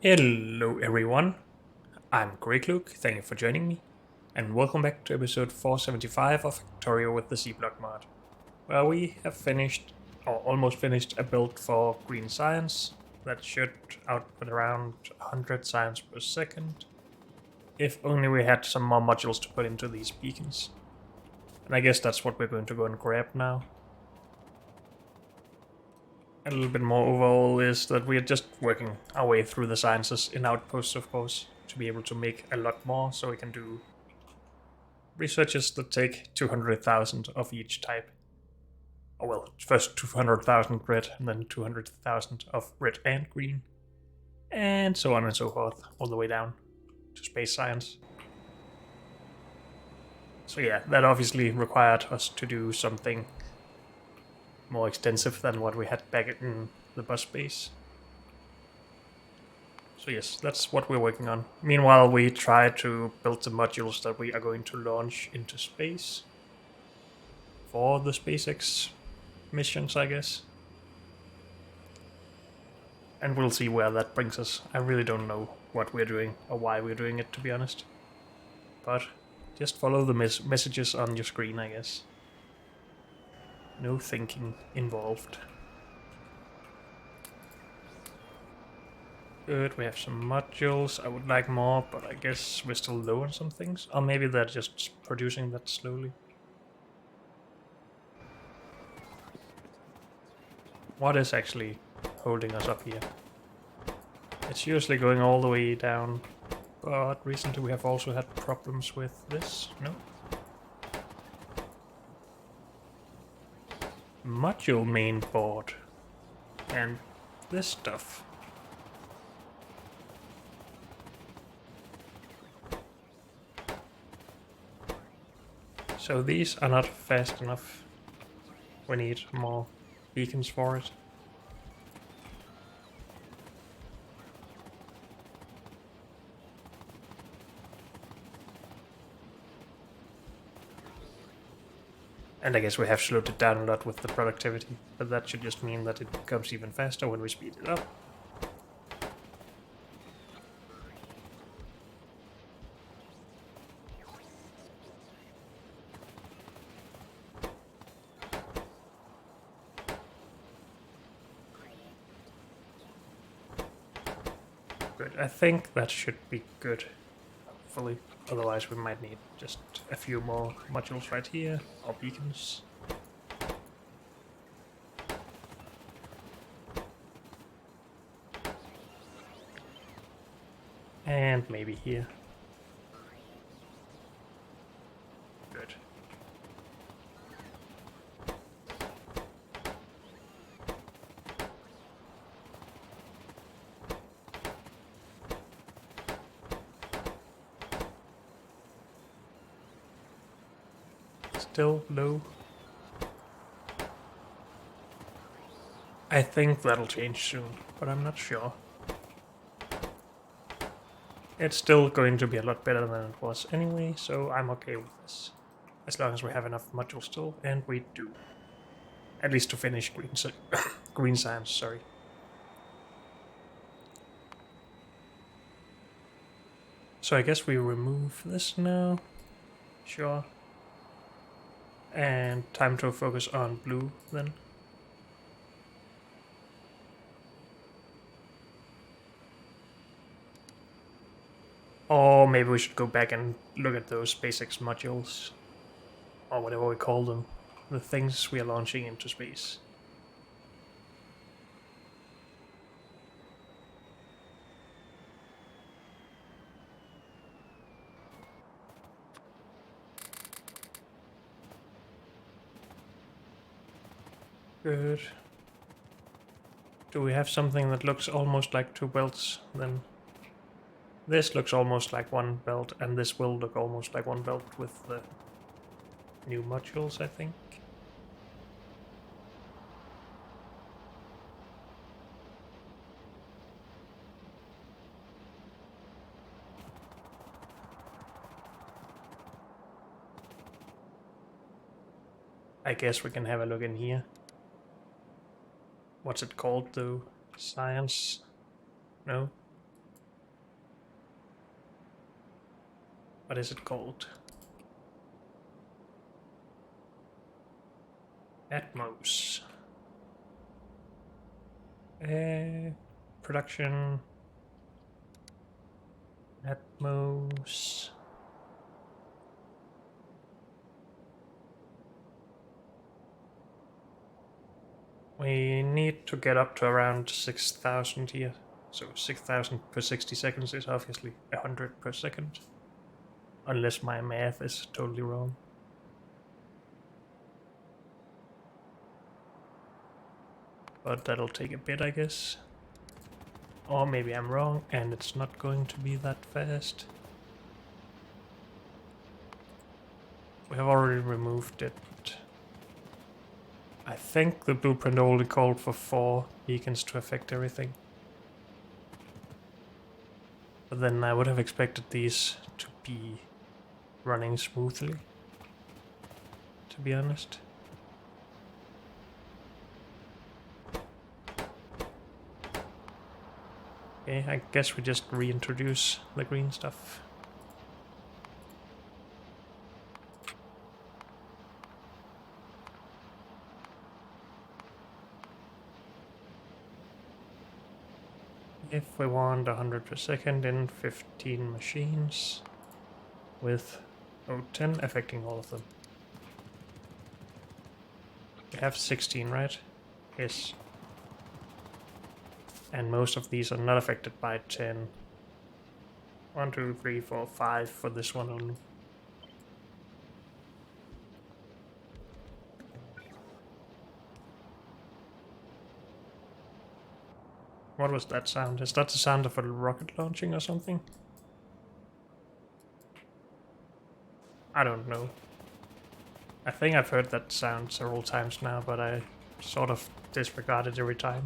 Hello everyone, I'm Grey Cloak, thank you for joining me, and welcome back to episode 475 of Factorio with the C-Block mod, where we have finished, or almost finished, a build for green science that should output around 100 science per second, if only we had some more modules to put into these beacons. And I guess that's what we're going to go and grab now. A little bit more overall is that we are just working our way through the sciences in outposts, of course, to be able to make a lot more, so we can do researches that take 200,000 of each type. Oh well, first 200,000 red, and then 200,000 of red and green, and so on and so forth, all the way down to space science. So yeah, that obviously required us to do something more extensive than what we had back in the bus base. So yes, that's what we're working on. Meanwhile, we try to build the modules that we are going to launch into space for the SpaceX missions, I guess. And we'll see where that brings us. I really don't know what we're doing or why we're doing it, to be honest. But just follow the messages on your screen, I guess. No thinking involved. Good, we have some modules. I would like more, but I guess we're still low on some things. Or maybe they're just producing that slowly. What is actually holding us up here? It's usually going all the way down, but recently we have also had problems with this. No? Module main board. And this stuff. So these are not fast enough. We need more beacons for it. And I guess we have slowed it down a lot with the productivity, but that should just mean that it becomes even faster when we speed it up. Good, I think that should be good, hopefully. Otherwise we might need just a few more modules right here, or beacons. And maybe here. Good. Still low. I think that'll change soon, but I'm not sure. It's still going to be a lot better than it was anyway, so I'm okay with this. As long as we have enough modules still, and we do. At least to finish green science, sorry. So I guess we remove this now. Sure. And time to focus on blue then. Or maybe we should go back and look at those SpaceX modules. Or whatever we call them. The things we are launching into space. Good. Do we have something that looks almost like two belts? Then this looks almost like one belt, and this will look almost like one belt with the new modules, I think. I guess we can have a look in here. What's it called though? Science? No? What is it called? Atmos. Production. Atmos. We need to get up to around 6,000 here. So 6,000 per 60 seconds is obviously 100 per second. Unless my math is totally wrong. But that'll take a bit, I guess. Or maybe I'm wrong and it's not going to be that fast. We have already removed it. I think the blueprint only called for 4 beacons to affect everything. But then I would have expected these to be running smoothly, to be honest. Okay, I guess we just reintroduce the green stuff. If we want 100 per second in 15 machines with 10 affecting all of them. We have 16, right? Yes. And most of these are not affected by 10. 1, 2, 3, 4, 5 for this one only. What was that sound? Is that the sound of a rocket launching or something? I don't know. I think I've heard that sound several times now, but I sort of disregard it every time.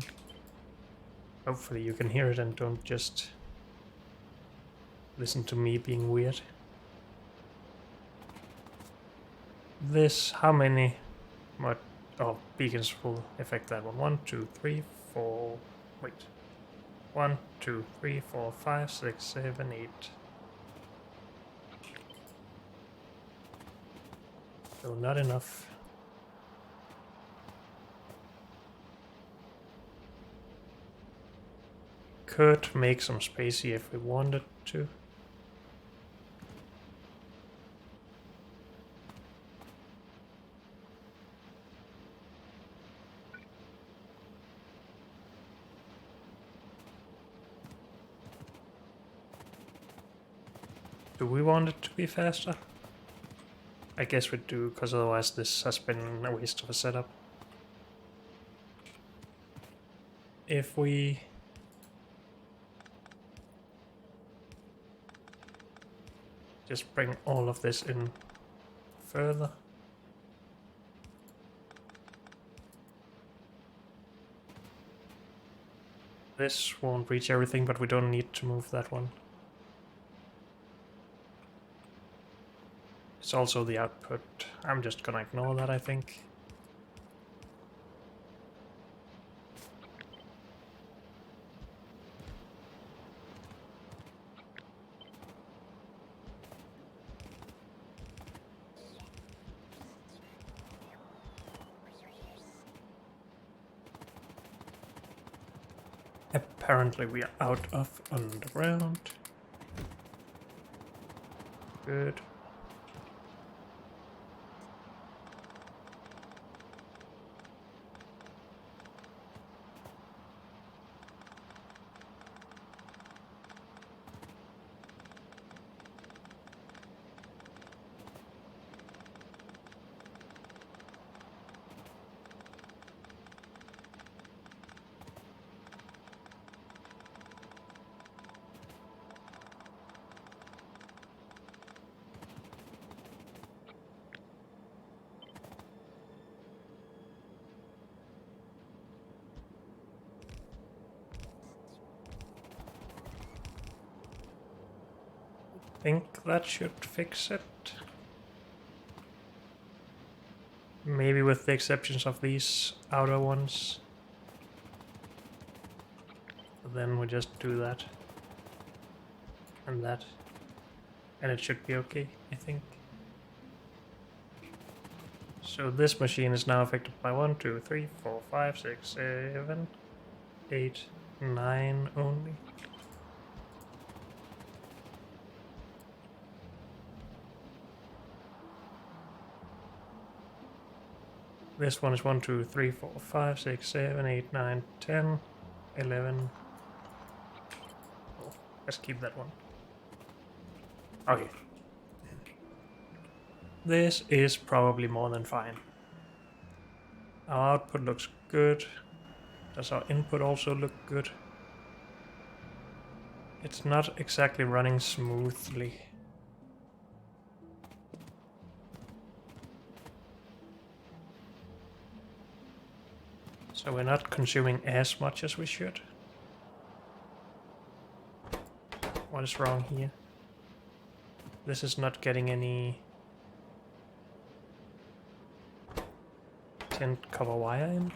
Hopefully you can hear it and don't just listen to me being weird. This, how many beacons will affect that one? 1, 2, 3, 4, wait. 1, 2, 3, 4, 5, 6, 7, 8. So not enough. Could make some space here if we wanted to. Do we want it to be faster? I guess we do, because otherwise this has been a waste of a setup. If we just bring all of this in further. This won't reach everything, but we don't need to move that one. It's also the output. I'm just gonna ignore that, I think. Apparently we are out of underground. Good. Think that should fix it. Maybe with the exceptions of these outer ones. Then we just do that. And that. And it should be okay, I think. So this machine is now affected by 1, 2, 3, 4, 5, 6, 7, 8, 9 only. This one is 1, 2, 3, 4, 5, 6, 7, 8, 9, 10, 11. Oh, let's keep that one. Okay. This is probably more than fine. Our output looks good. Does our input also look good? It's not exactly running smoothly. So we're not consuming as much as we should. What is wrong here? This is not getting any tin copper wire in.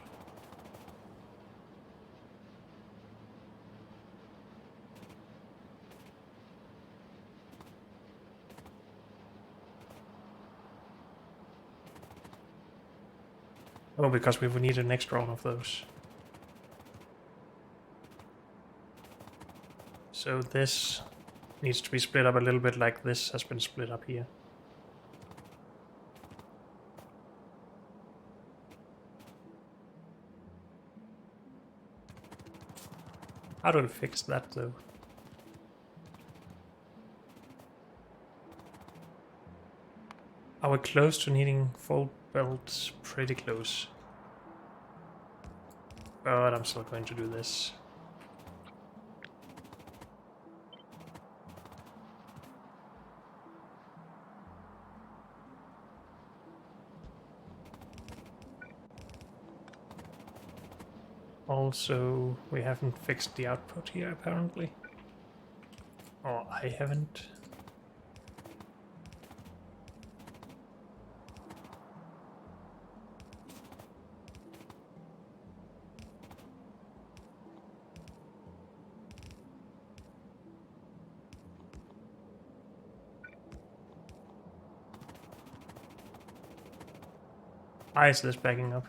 Oh, because we would need an extra one of those. So this needs to be split up a little bit like this has been split up here. How do we fix that though? Are we close to needing full belts? Pretty close. But I'm still going to do this. Also, we haven't fixed the output here apparently. Or I haven't. Why is this backing up?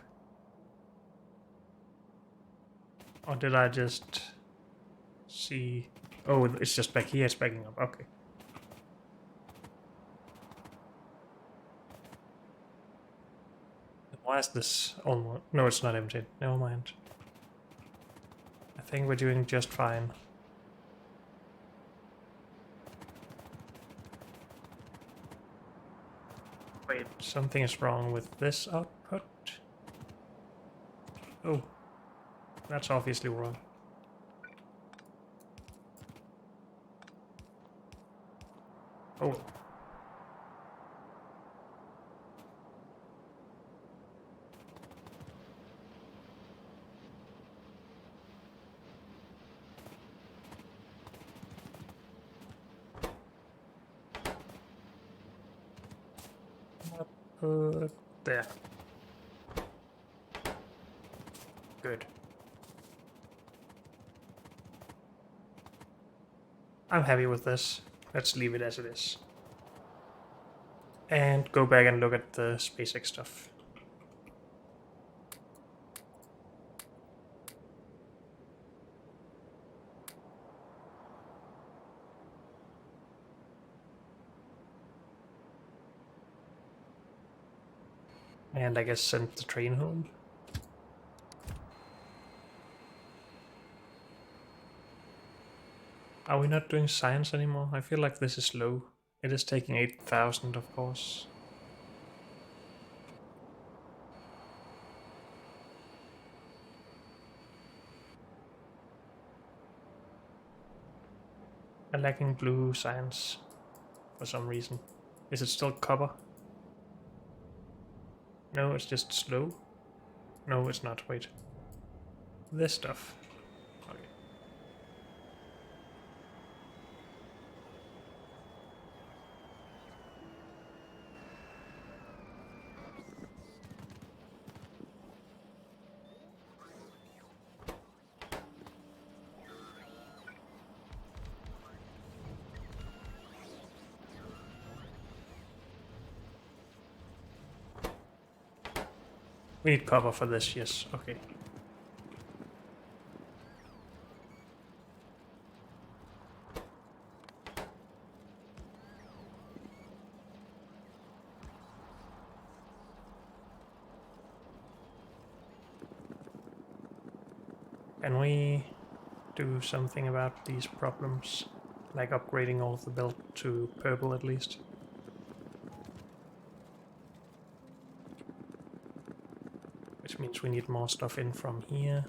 Or did I just see... Oh, it's just back here, it's backing up, okay. Why is this almost... No, it's not empty, never mind. I think we're doing just fine. Wait, something is wrong with this output? Oh, that's obviously wrong. Oh. There. Good. I'm happy with this. Let's leave it as it is. And go back and look at the SpaceX stuff. And I guess send the train home. Are we not doing science anymore? I feel like this is low. It is taking 8,000, of course. I'm lacking blue science for some reason. Is it still copper? No, it's just slow. No, it's not. Wait. This stuff. Okay. We need cover for this, yes, okay. Can we do something about these problems? Like upgrading all of the belt to purple at least? Which means we need more stuff in from here.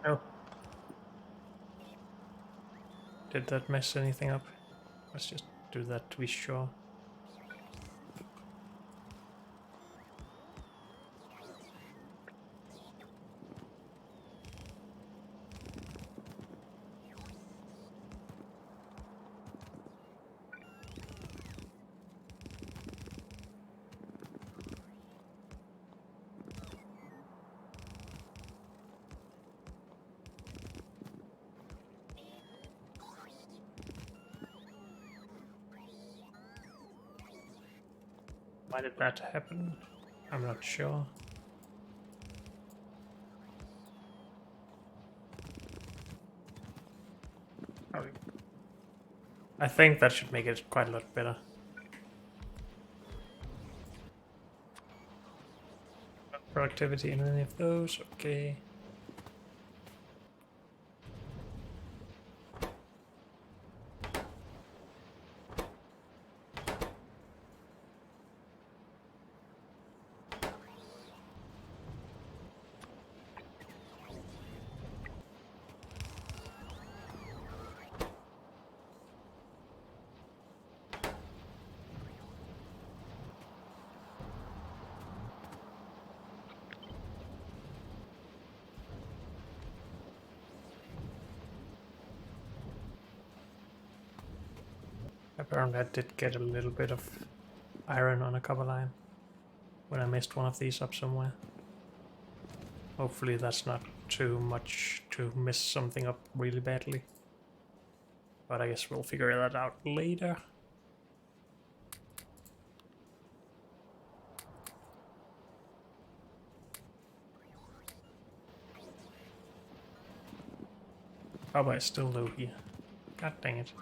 Oh. Did that mess anything up? Let's just do that to be sure. Why did that happen? I'm not sure. Oh. I think that should make it quite a lot better. Productivity in any of those, okay. Apparently I did get a little bit of iron on a copper line when I messed one of these up somewhere. Hopefully that's not too much to mess something up really badly. But I guess we'll figure that out later. Copper is still low here. God dang it.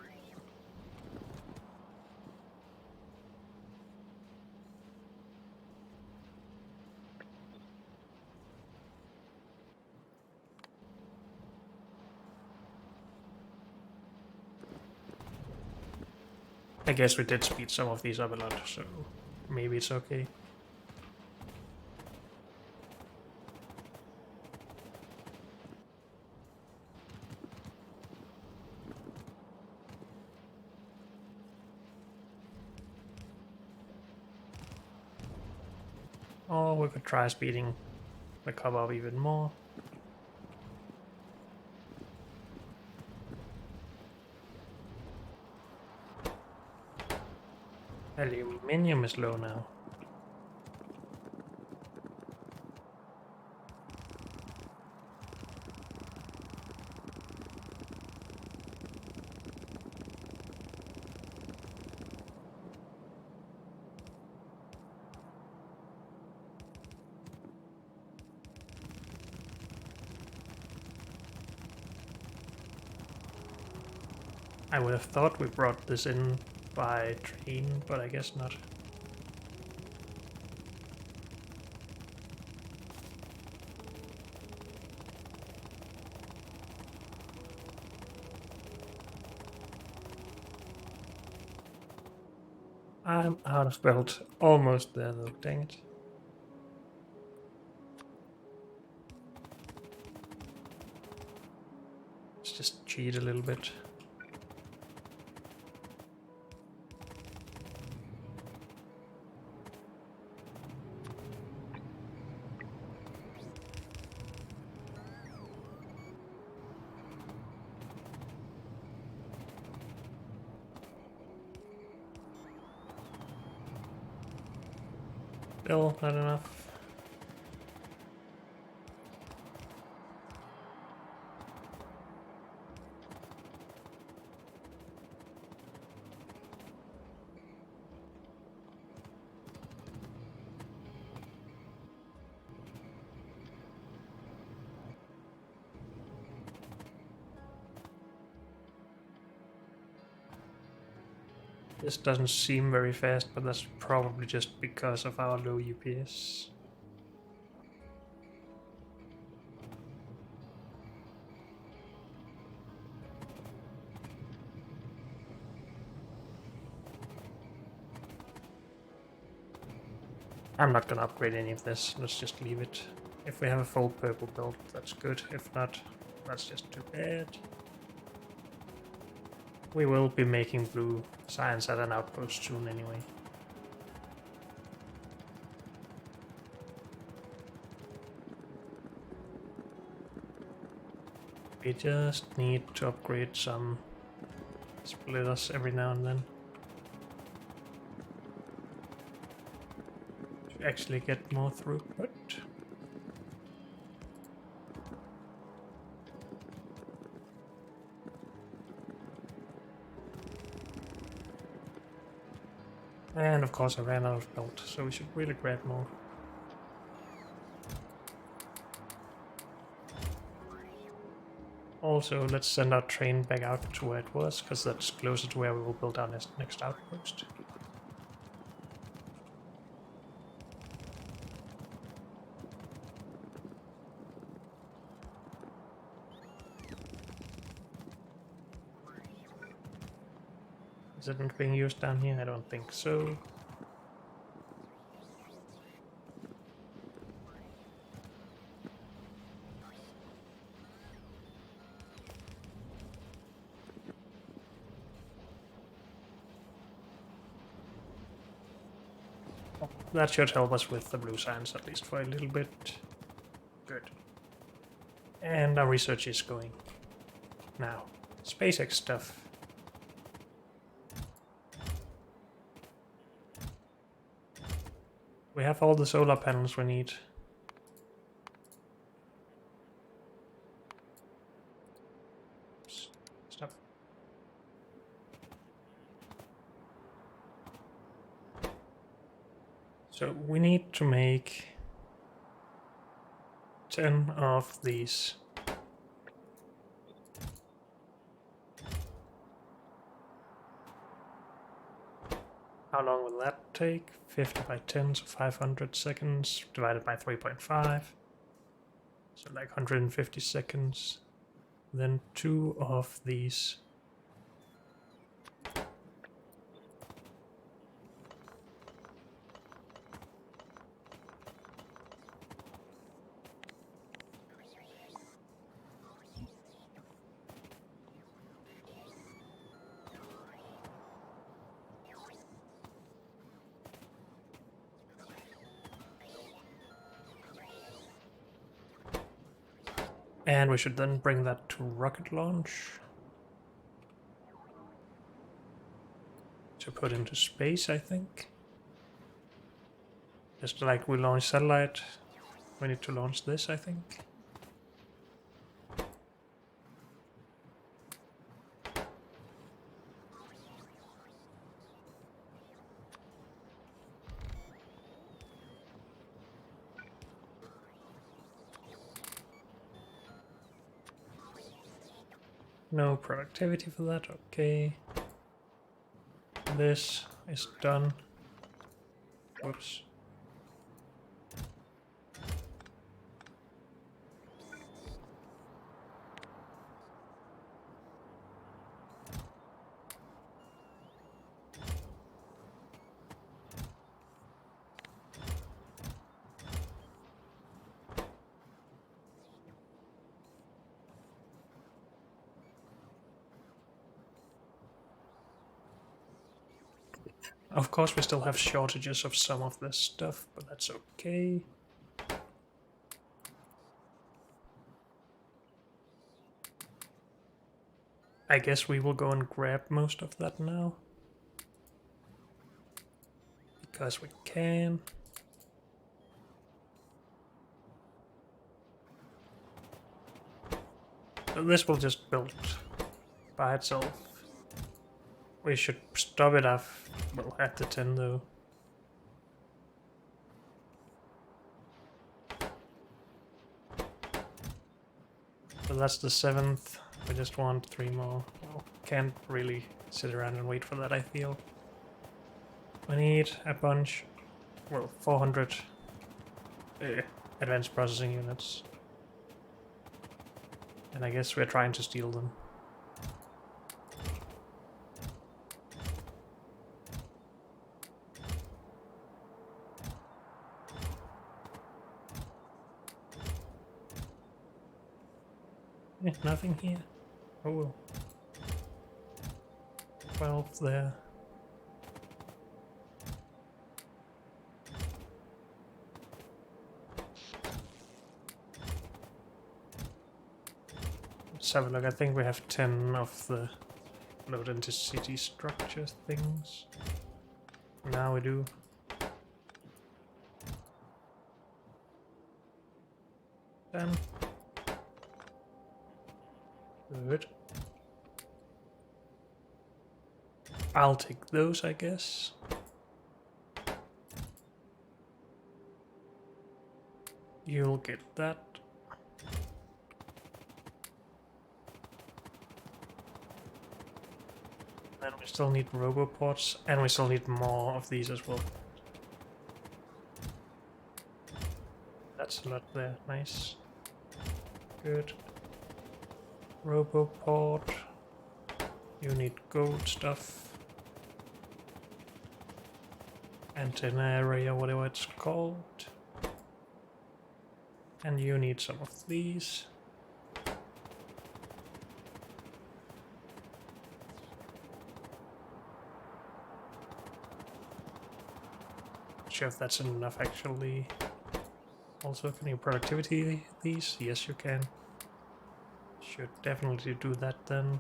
I guess we did speed some of these up a lot, so maybe it's okay. Or we could try speeding the cover up even more. Aluminium is low now. I would have thought we brought this in by train, but I guess not. I'm out of belt. Almost there though, dang it. Let's just cheat a little bit. Still not enough. This doesn't seem very fast, but that's probably just because of our low UPS. I'm not gonna upgrade any of this, let's just leave it. If we have a full purple build, that's good. If not, that's just too bad. We will be making blue science at an outpost soon anyway. We just need to upgrade some splitters every now and then. To actually get more throughput. And of course I ran out of belt, so we should really grab more. Also, let's send our train back out to where it was, because that's closer to where we will build our next outpost. Is it not being used down here? I don't think so. That should help us with the blue science, at least for a little bit. Good. And our research is going. Now, SpaceX stuff. We have all the solar panels we need. Stop. So we need to make 10 of these. How long will that take? 50 by 10, so 500 seconds, divided by 3.5. So like 150 seconds. Then 2 of these. And we should then bring that to rocket launch. To put into space, I think. Just like we launch satellite, we need to launch this, I think. No productivity for that, okay. This is done. Whoops. Of course, we still have shortages of some of this stuff, but that's okay. I guess we will go and grab most of that now. Because we can. So this will just build by itself. We should stop it off, well, at the 10 though. So that's the 7th. We just want 3 more. Well, can't really sit around and wait for that, I feel. We need a bunch. Well, 400 advanced processing units. And I guess we're trying to steal them. Nothing here. Oh well. 12 there. Let's have a look. I think we have 10 of the load into city structure things. Now we do. Then. Good. I'll take those, I guess. You'll get that. Then we still need roboports, and we still need more of these as well. That's a lot there, nice. Good. Roboport. You need gold stuff. Antenna area, whatever it's called. And you need some of these. Not sure if that's enough actually. Also, can you productivity these? Yes, you can. Should definitely do that then.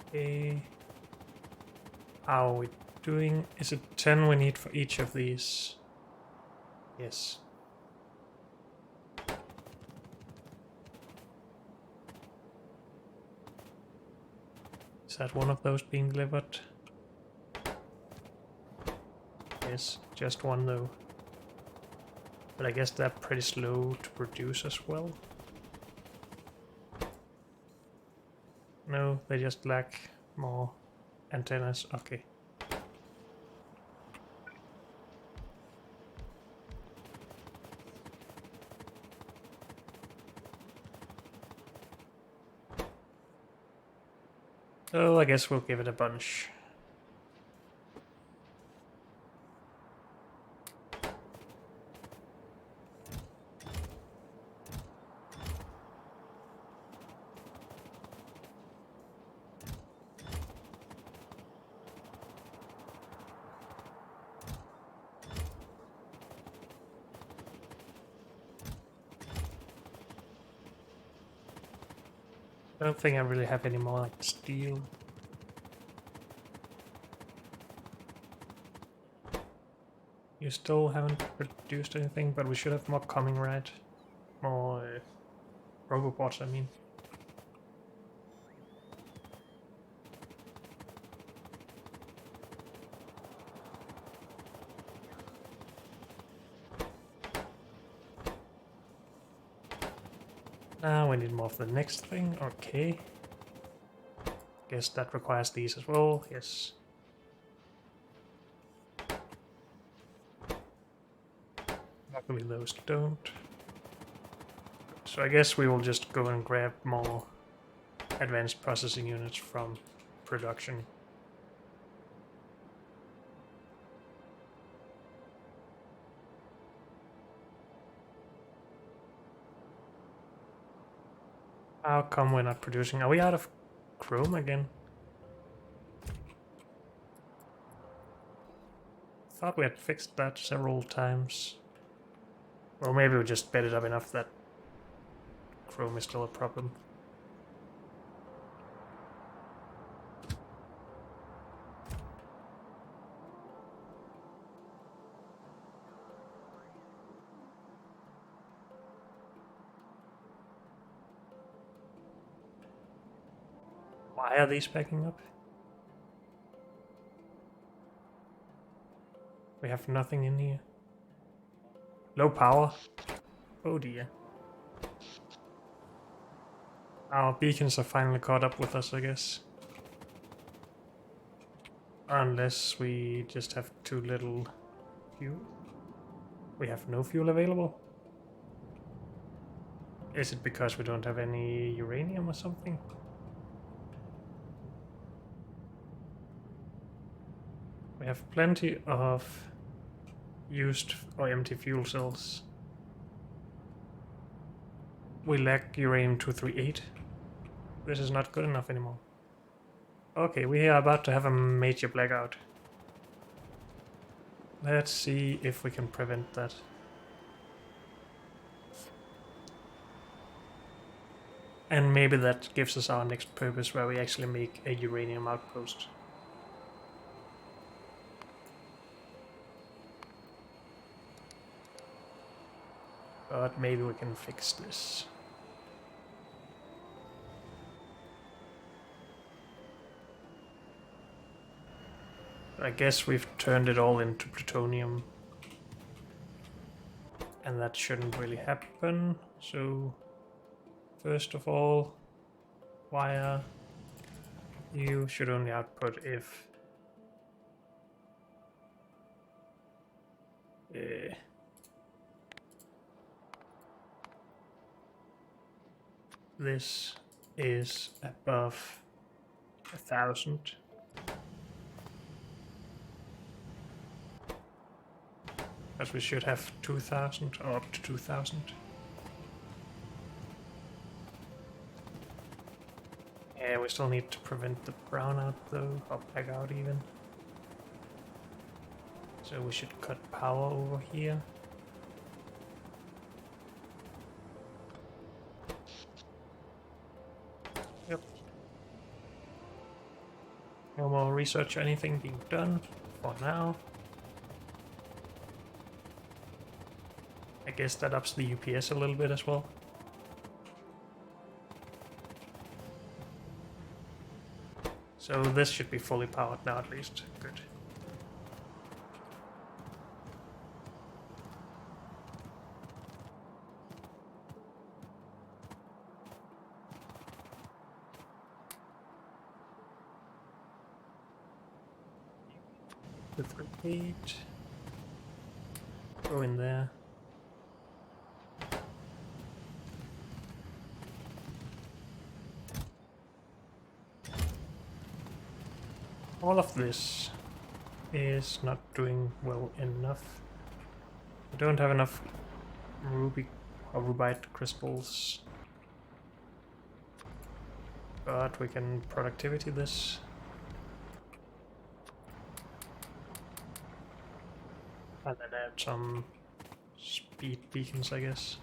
Okay. How are we doing? Is it 10 we need for each of these? Yes. Is that one of those being delivered? Yes, just one though. But I guess they're pretty slow to produce as well. No, they just lack more antennas. Okay. So I guess we'll give it a bunch. I don't think I really have any more like steel. You still haven't produced anything, but we should have more coming, right? More robobots, I mean. Now we need more of the next thing. Okay. Guess that requires these as well. Yes. Luckily those don't. So I guess we will just go and grab more advanced processing units from production. How come we're not producing? Are we out of chrome again? Thought we had fixed that several times. Well, maybe we just sped it up enough that chrome is still a problem. Why are these backing up? We have nothing in here. Low power. Oh dear. Our beacons are finally caught up with us, I guess. Unless we just have too little fuel. We have no fuel available. Is it because we don't have any uranium or something? We have plenty of used or empty fuel cells. We lack uranium-238. This is not good enough anymore. Okay, we are about to have a major blackout. Let's see if we can prevent that. And maybe that gives us our next purpose where we actually make a uranium outpost. But maybe we can fix this. I guess we've turned it all into plutonium. And that shouldn't really happen. So, first of all, wire, you should only output if this is above 1,000. Because we should have 2,000 or up to 2,000. Yeah, we still need to prevent the brownout though, or blackout even. So we should cut power over here. Yep. No more research or anything being done for now. I guess that ups the UPS a little bit as well. So this should be fully powered now at least. Good. With repeat. Go in there. All of this is not doing well enough. We don't have enough ruby or rubite crystals. But we can productivity this. And then add some speed beacons, I guess.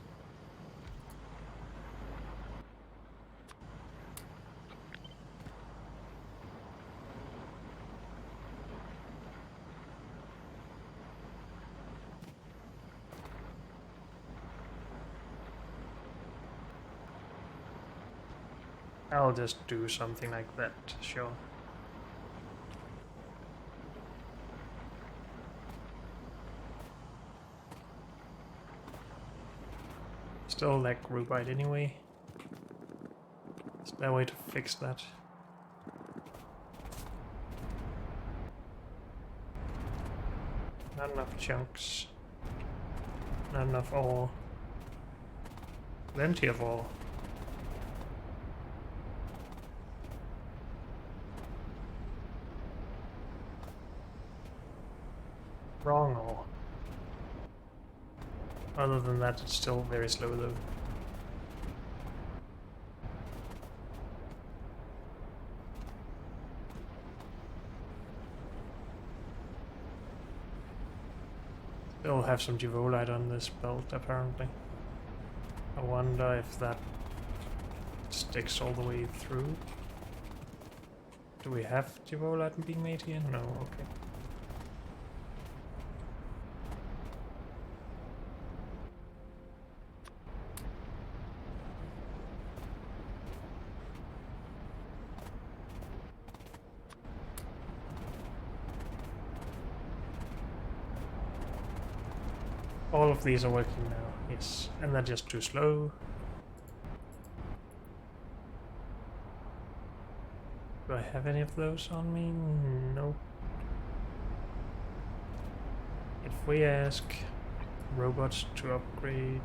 I'll just do something like that, sure. Still like rubite anyway. there a way to fix that? Not enough chunks. Not enough ore. Plenty of ore. Wrong ore. Other than that, it's still very slow though. Still have some Givolite on this belt apparently. I wonder if that sticks all the way through. Do we have Givolite being made here? No, okay. All of these are working now, yes. And they're just too slow. Do I have any of those on me? Nope. If we ask robots to upgrade,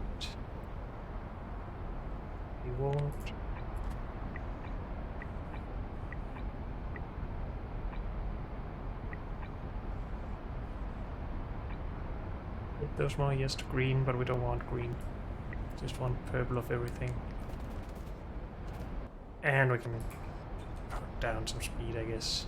we won't. Those more yes to green, but we don't want green. Just want purple of everything. And we can put down some speed, I guess.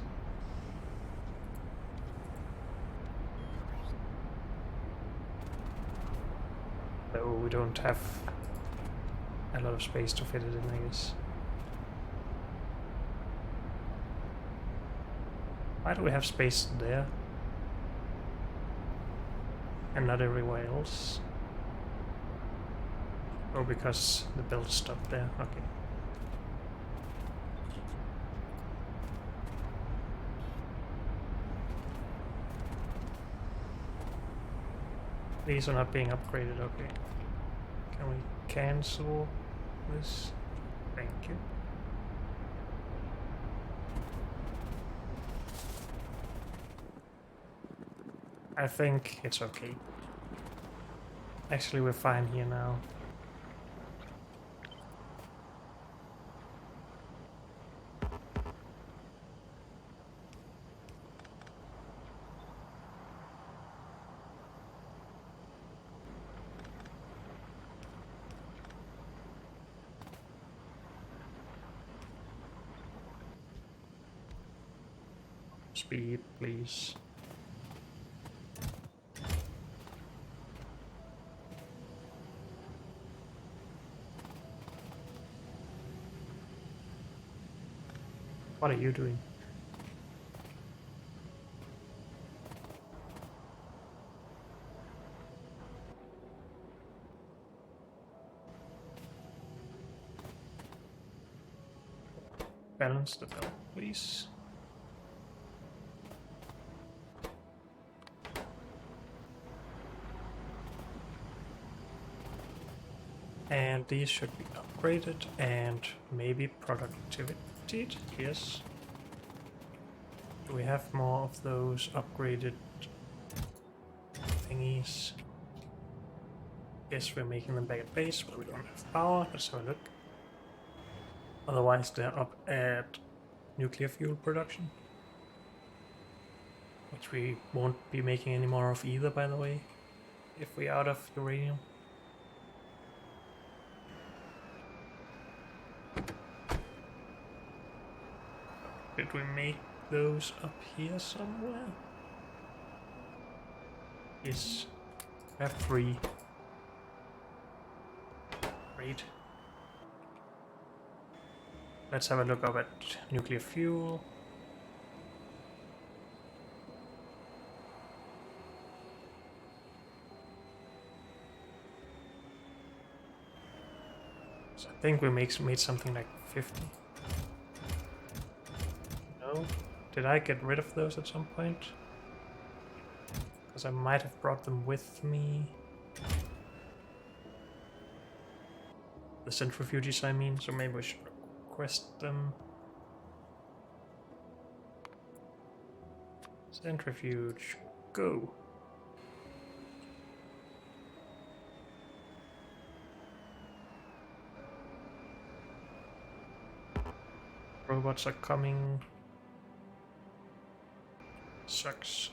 Though we don't have a lot of space to fit it in, I guess. Why do we have space there? And not everywhere else? Oh, because the belt stopped there. Okay. These are not being upgraded, okay. Can we cancel this? Thank you. I think it's okay. Actually, we're fine here now. Speed, please. What are you doing? Balance the belt, please. And these should be upgraded, and maybe productivity, yes. Do we have more of those upgraded thingies? Yes, we're making them back at base, but we don't have power. Let's have a look. Otherwise, they're up at nuclear fuel production, which we won't be making any more of either, by the way, if we're out of uranium. Did we make those up here somewhere? Yes. I have 3. Great. Let's have a look up at nuclear fuel. So I think we made something like 50. No? Did I get rid of those at some point? Because I might have brought them with me. The centrifuges, I mean, so maybe we should look request them. Centrifuge, go. Robots are coming. Sucks.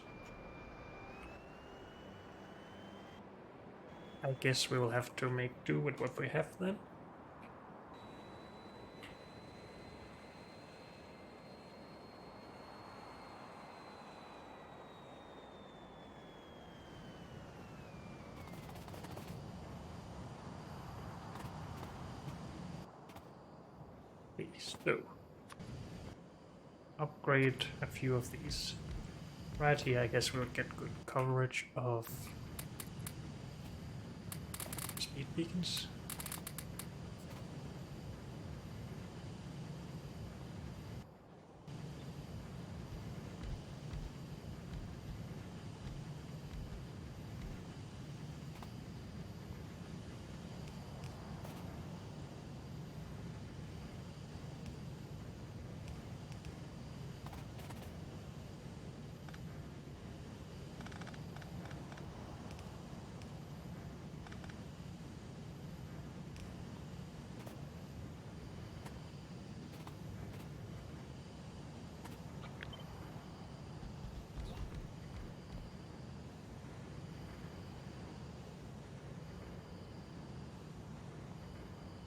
I guess we will have to make do with what we have then. So, upgrade a few of these. Right here, I guess we'll get good coverage of speed beacons.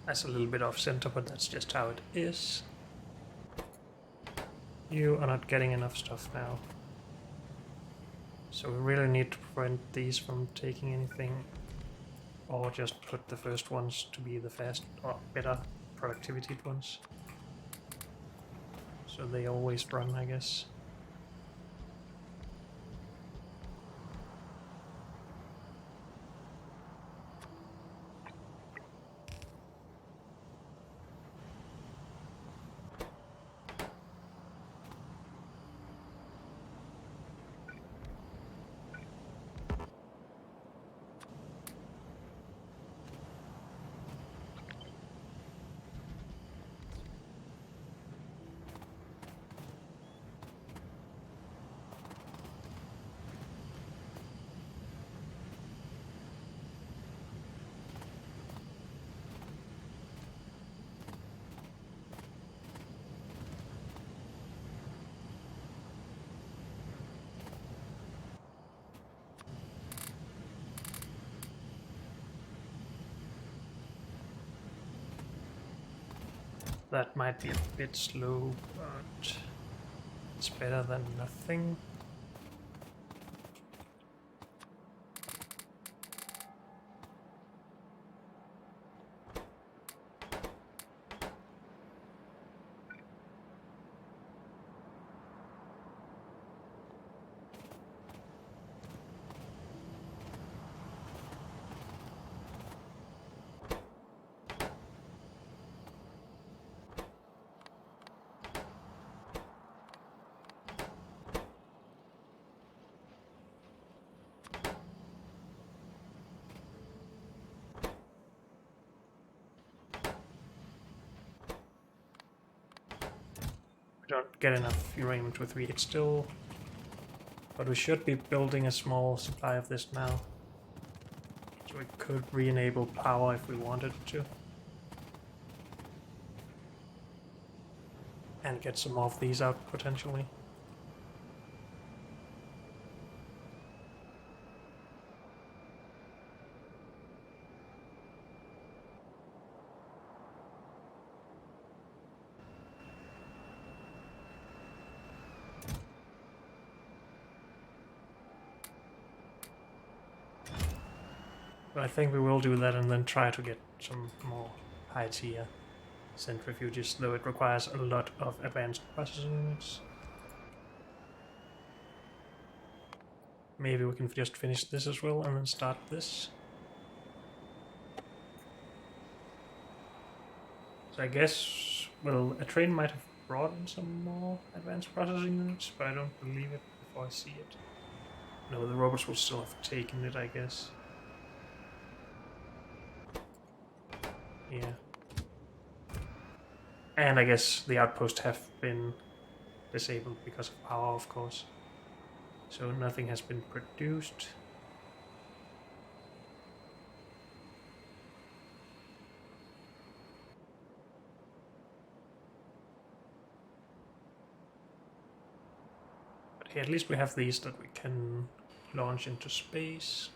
That's a little bit off center, but that's just how it is. You are not getting enough stuff now. So we really need to prevent these from taking anything, or just put the first ones to be the fast or better productivity ones. So they always run, I guess. That might be a bit slow, but it's better than nothing. We don't get enough uranium to 3 it still, but we should be building a small supply of this now. So we could re-enable power if we wanted to. And get some more of these out potentially. But I think we will do that and then try to get some more high tier centrifuges, though it requires a lot of advanced processing units. Maybe we can just finish this as well and then start this. So I guess, well, a train might have brought in some more advanced processing units, but I don't believe it before I see it. No, the robots will still have taken it, I guess. Yeah. And I guess the outposts have been disabled because of power, of course. So nothing has been produced. But hey, at least we have these that we can launch into space.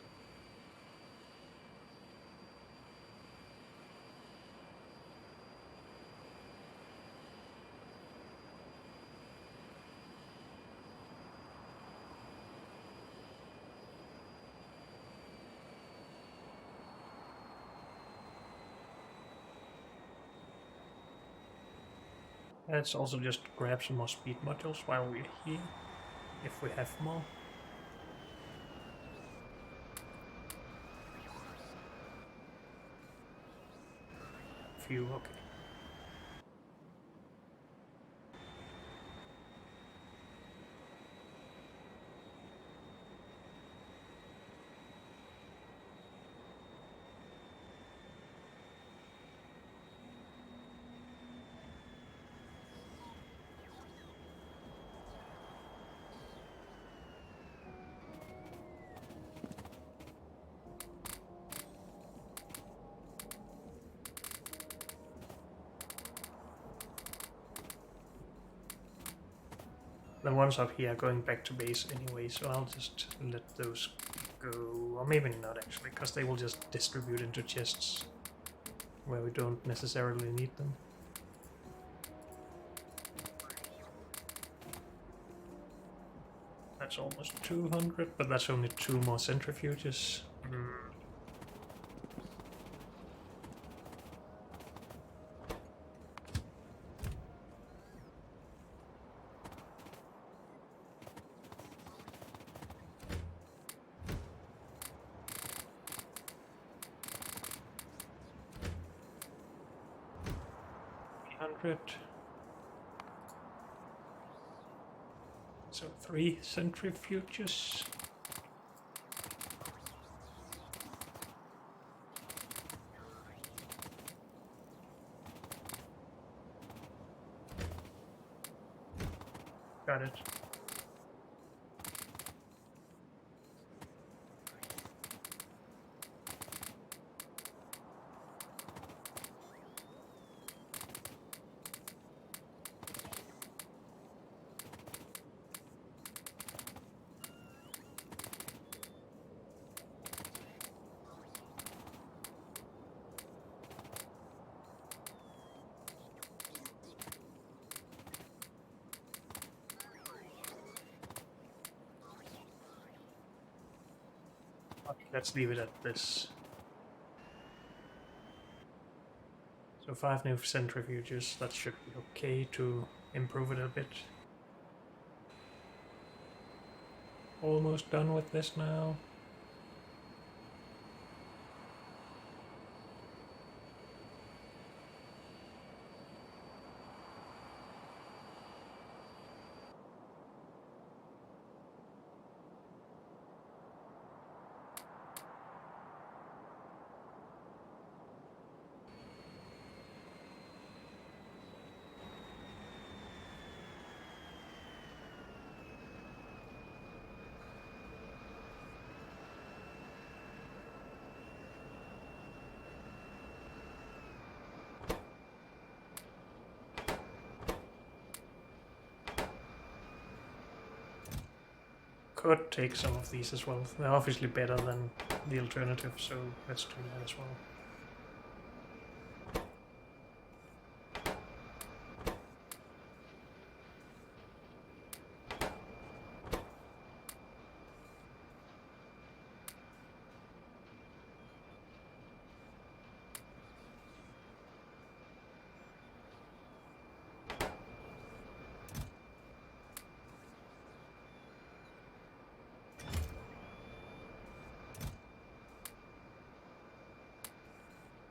Let's also just grab some more speed modules while we're here, if we have more. Few, okay. The ones up here are going back to base anyway, so I'll just let those go. Or maybe not actually, because they will just distribute into chests where we don't necessarily need them. That's almost 200, but that's only 2 more centrifuges. 300. So 3 centrifuges. Got it. Okay, let's leave it at this. So 5 new centrifuges, that should be okay to improve it a bit. Almost done with this now. Could take some of these as well. They're obviously better than the alternative, so let's do that as well.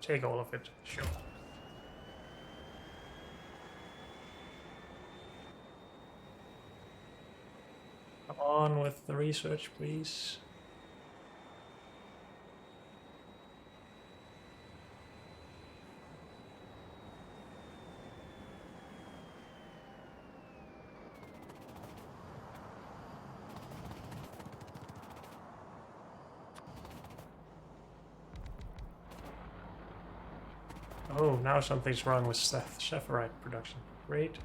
Take all of it, sure. Come on with the research, please. Oh, now something's wrong with Sephiroth production. Great.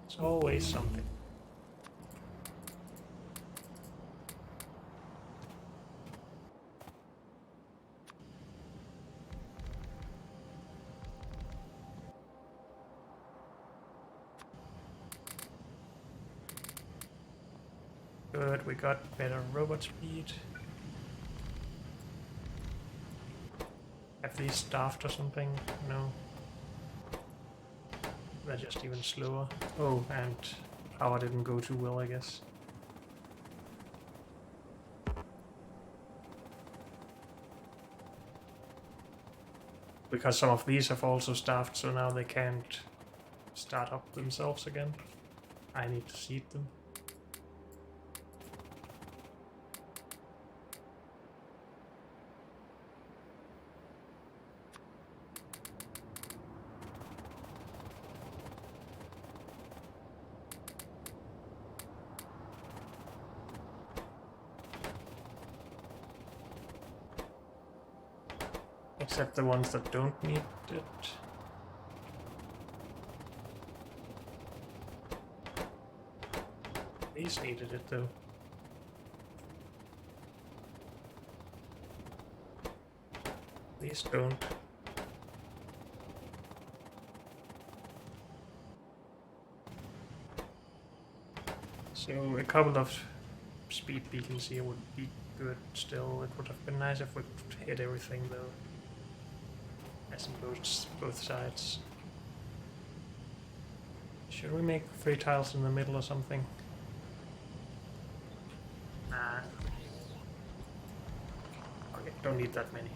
It's always something. Good, we got better robot speed. Have these staffed or something? No. They're just even slower. Oh, and power didn't go too well, I guess. Because some of these have also staffed, so now they can't start up themselves again. I need to seed them. Except the ones that don't need it. These needed it though. These don't. So a couple of speed beacons here would be good still. It would have been nice if we could hit everything though. As in both sides. Should we make 3 tiles in the middle or something? Nah. Okay, don't need that many.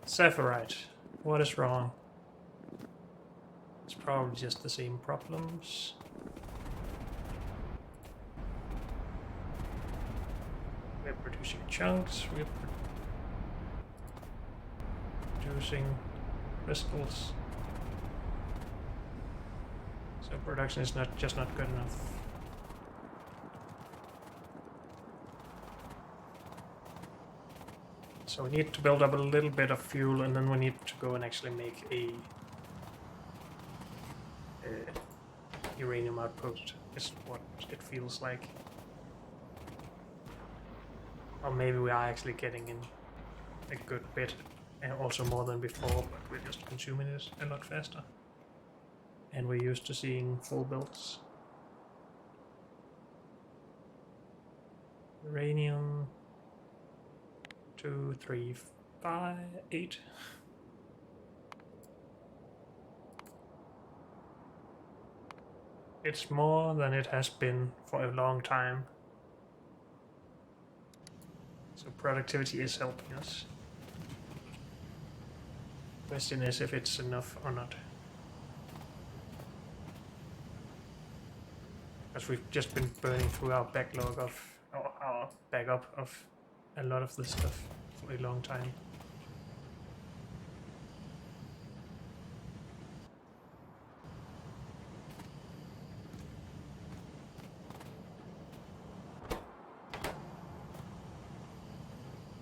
Sephiroth, what is wrong? It's probably just the same problems. We're producing chunks, we're producing crystals. So production is just not good enough. So we need to build up a little bit of fuel, and then we need to go and actually make a uranium outpost, is what it feels like. Or maybe we are actually getting in a good bit, and also more than before, but we're just consuming it a lot faster. And we're used to seeing full builds. Uranium 2, 3, 5, 8. It's more than it has been for a long time. So productivity is helping us. Question is if it's enough or not. Because we've just been burning through our backlog of, or our backup of a lot of this stuff for a long time.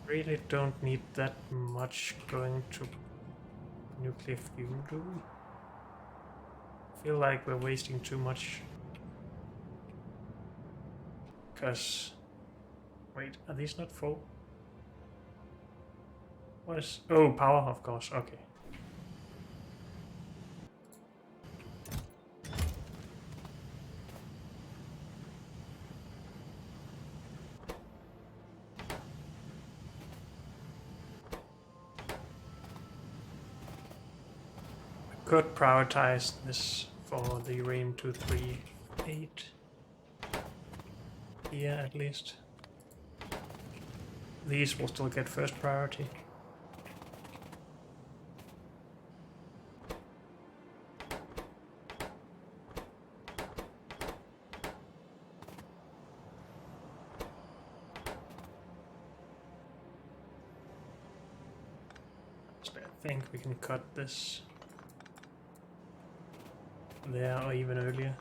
Really don't need that much going to nuclear fuel, do we? Feel like we're wasting too much. Because... Wait, are these not full? What is... Oh, power, of course, okay. Could prioritize this for the uranium 238 here at least. These will still get first priority. So I think we can cut this there or even earlier.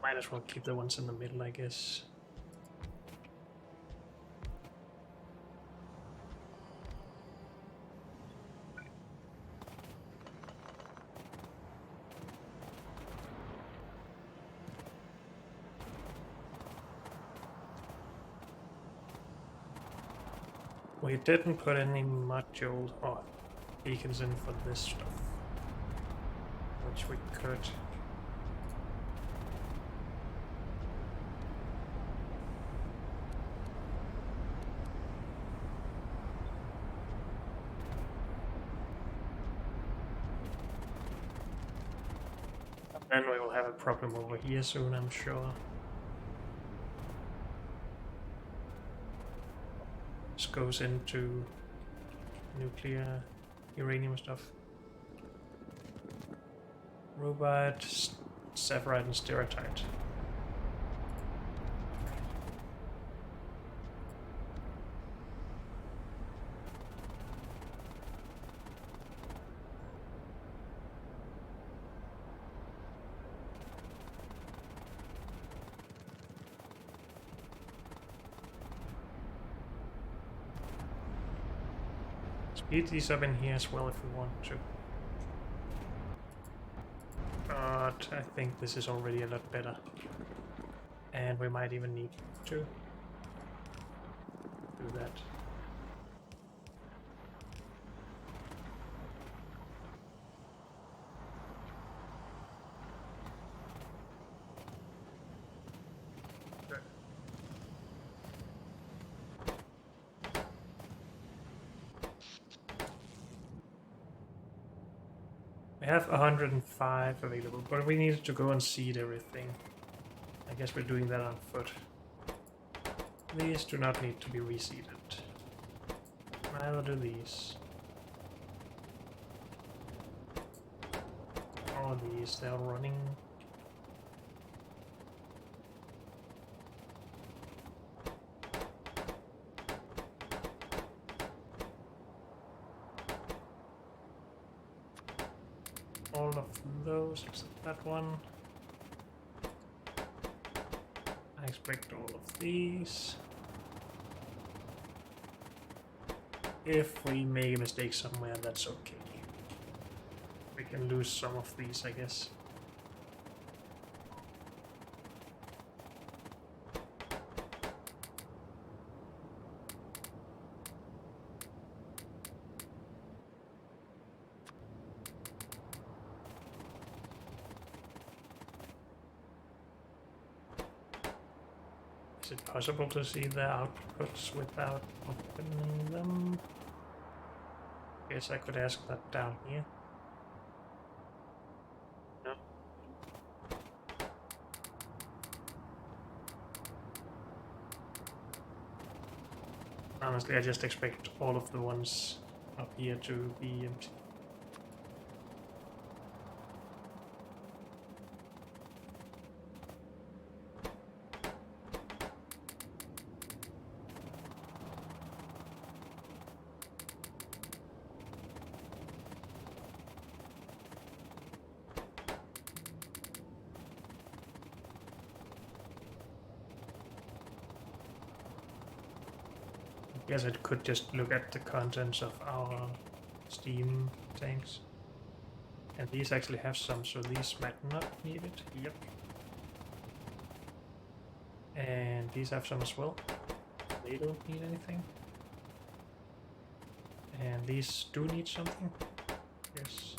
Might as well keep the ones in the middle, I guess. We didn't put any module or beacons in for this stuff, which we could. Then we will have a problem over here soon, I'm sure. This goes into nuclear uranium stuff. Robot, Severite, and Stereotype. Speed these up in here as well if we want to. But I think this is already a lot better. And we might even need to do that. We have 105 available, but we need to go and seed everything. I guess we're doing that on foot. These do not need to be reseeded. Neither do these. All these, they're running. All of those except that one. I expect all of these. If we make a mistake somewhere, that's okay. We can lose some of these, I guess. Is it possible to see the outputs without opening them? Guess I could ask that down here. No. Honestly, I just expect all of the ones up here to be empty. Guess I could just look at the contents of our steam tanks. And these actually have some, so these might not need it. Yep. And these have some as well. They don't need anything. And these do need something. Yes.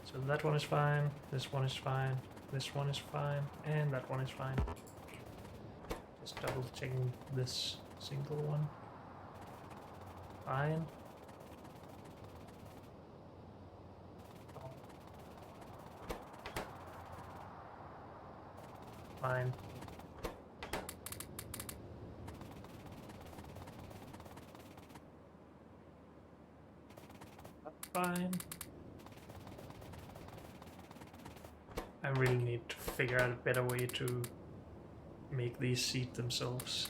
So that one is fine, this one is fine, this one is fine, and that one is fine. Just double checking this single one. Fine. Fine. Fine. I really need to figure out a better way to make these seat themselves.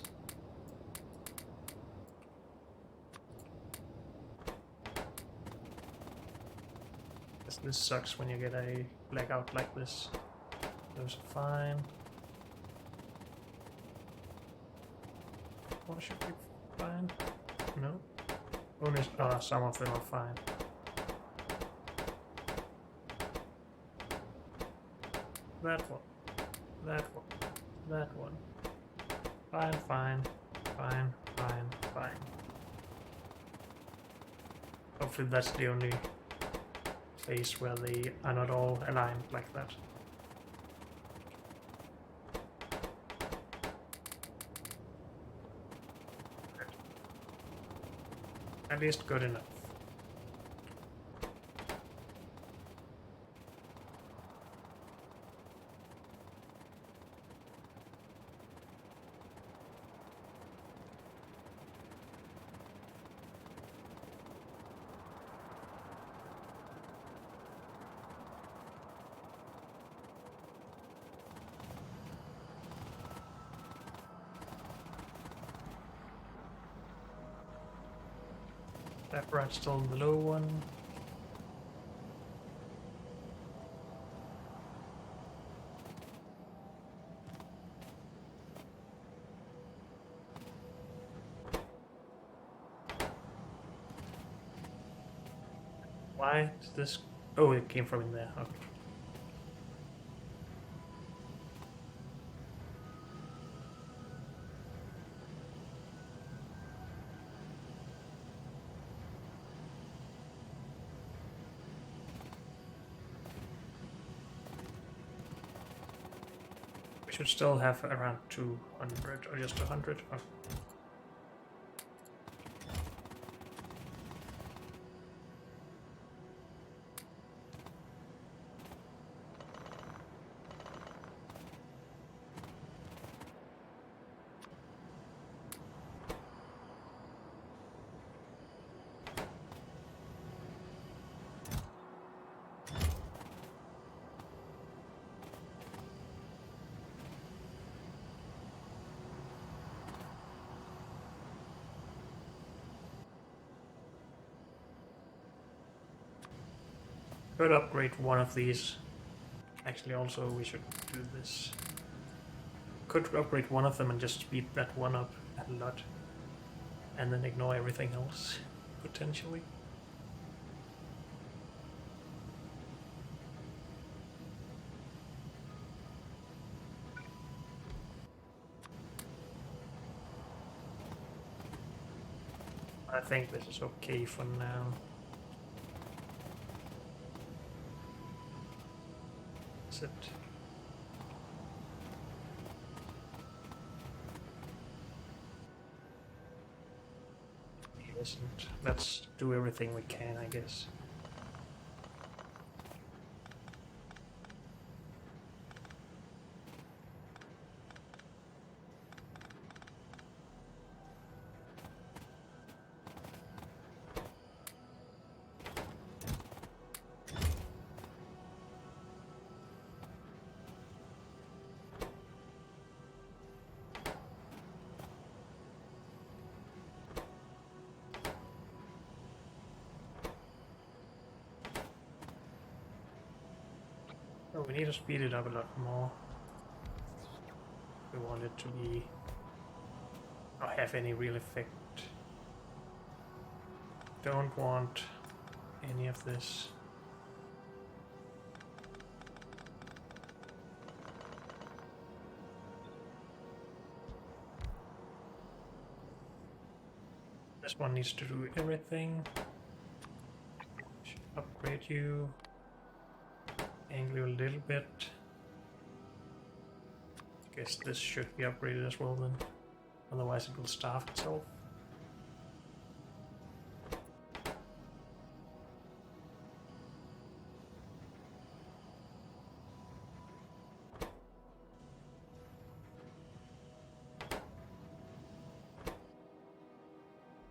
This sucks when you get a blackout like this. Those are fine. What should be fine? No. Only some of them are fine. That one. That one. That one. Fine, fine. Fine, fine, fine. Hopefully that's the only place where they are not all aligned like that. At least good enough. That right's still the low one. Why did this... Oh, it came from in there. Okay. We should still have around 200 or just 100. Oh. Could upgrade one of these. Actually, also we should do this. Could upgrade one of them and just speed that one up a lot. And then ignore everything else, potentially. I think this is okay for now. Is it? It isn't. Let's do everything we can, I guess. Oh, we need to speed it up a lot more. We want it to be... or have any real effect. Don't want any of this. This one needs to do everything. Should upgrade you. Angle you a little bit. Guess this should be upgraded as well then. Otherwise it will starve itself.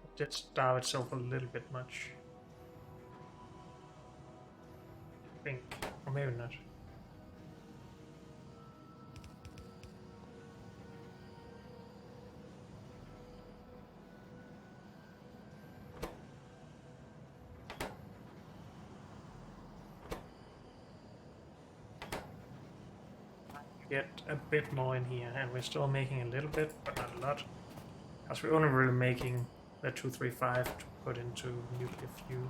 It did starve itself a little bit much. I think. Or maybe not. get a bit more in here, and we're still making a little bit, but not a lot. Because we're only really making the 235 to put into nuclear fuel,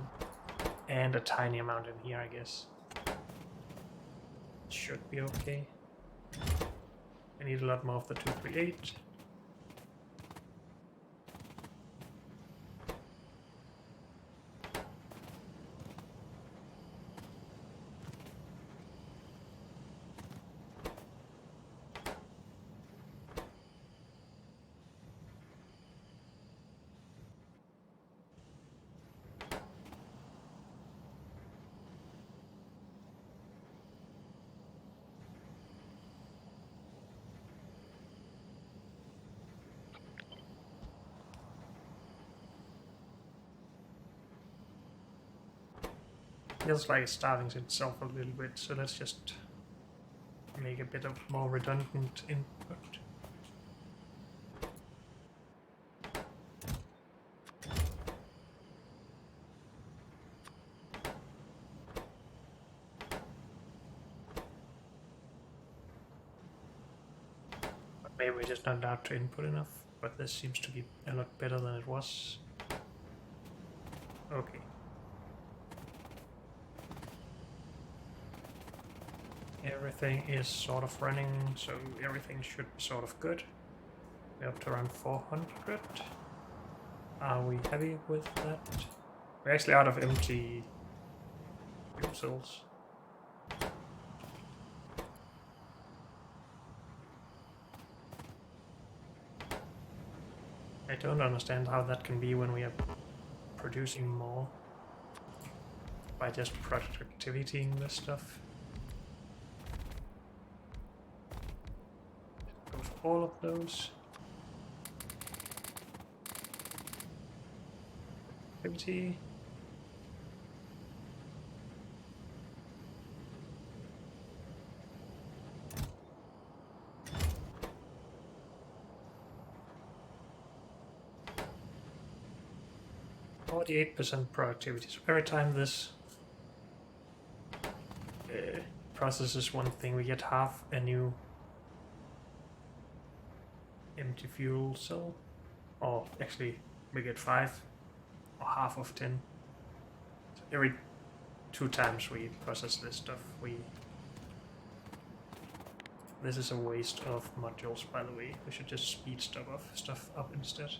and a tiny amount in here, I guess. Should be okay. I need a lot more of the 238. Feels like it's starving itself a little bit, so let's just make a bit of more redundant input. But maybe we're just not allowed to input enough, but this seems to be a lot better than it was. Okay. Everything is sort of running, so everything should be sort of good. We're up to around 400. Are we happy with that? We're actually out of empty fuel cells. I don't understand how that can be when we are producing more by just productivitying this stuff. Go for all of those. Activity. %48 productivity. So every time this processes one thing, we get half a new empty fuel cell. Or actually, we get 5 or half of 10. So every 2 times we process this stuff, this is a waste of modules, by the way. We should just speed stuff up instead.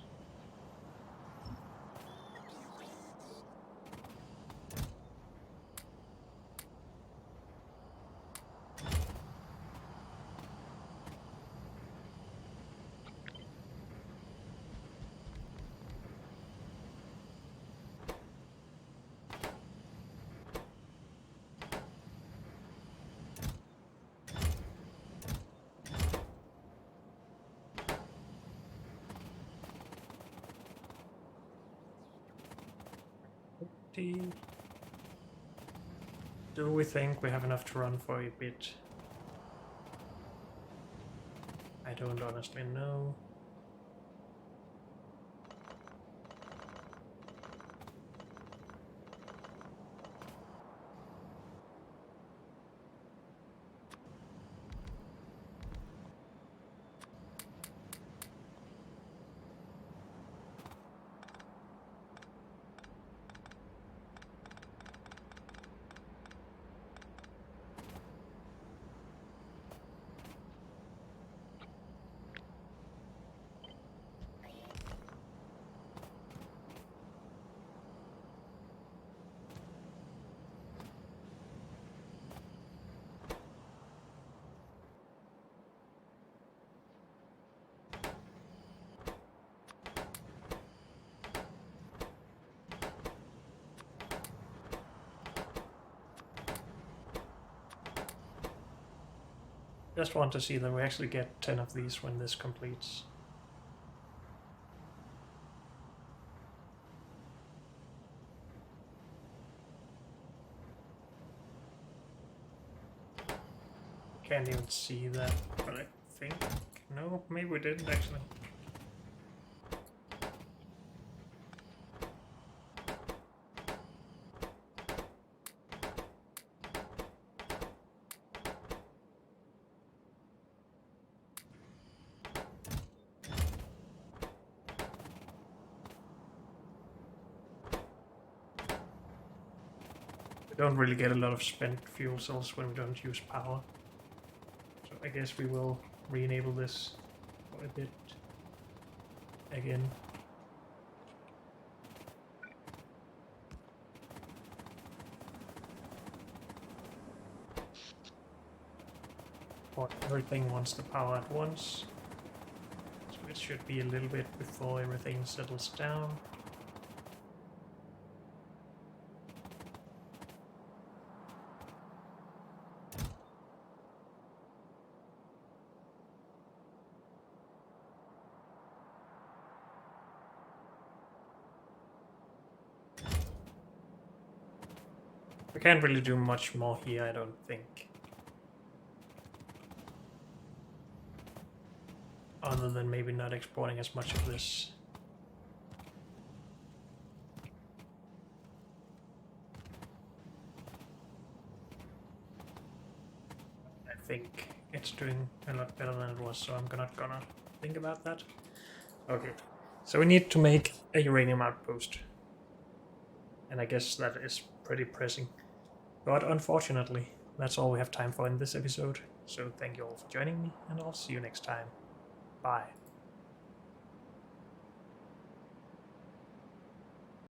Do we think we have enough to run for a bit? I don't honestly know. Just want to see that we actually get 10 of these when this completes. Can't even see that, but I think... No, maybe we didn't actually. don't really get a lot of spent fuel cells when we don't use power. So I guess we will re-enable this for a bit again. Or everything wants the power at once. So it should be a little bit before everything settles down. We can't really do much more here, I don't think. Other than maybe not exporting as much of this. I think it's doing a lot better than it was, so I'm not gonna think about that. Okay, so we need to make a uranium outpost. And I guess that is pretty pressing. But unfortunately, that's all we have time for in this episode. So thank you all for joining me, and I'll see you next time. Bye.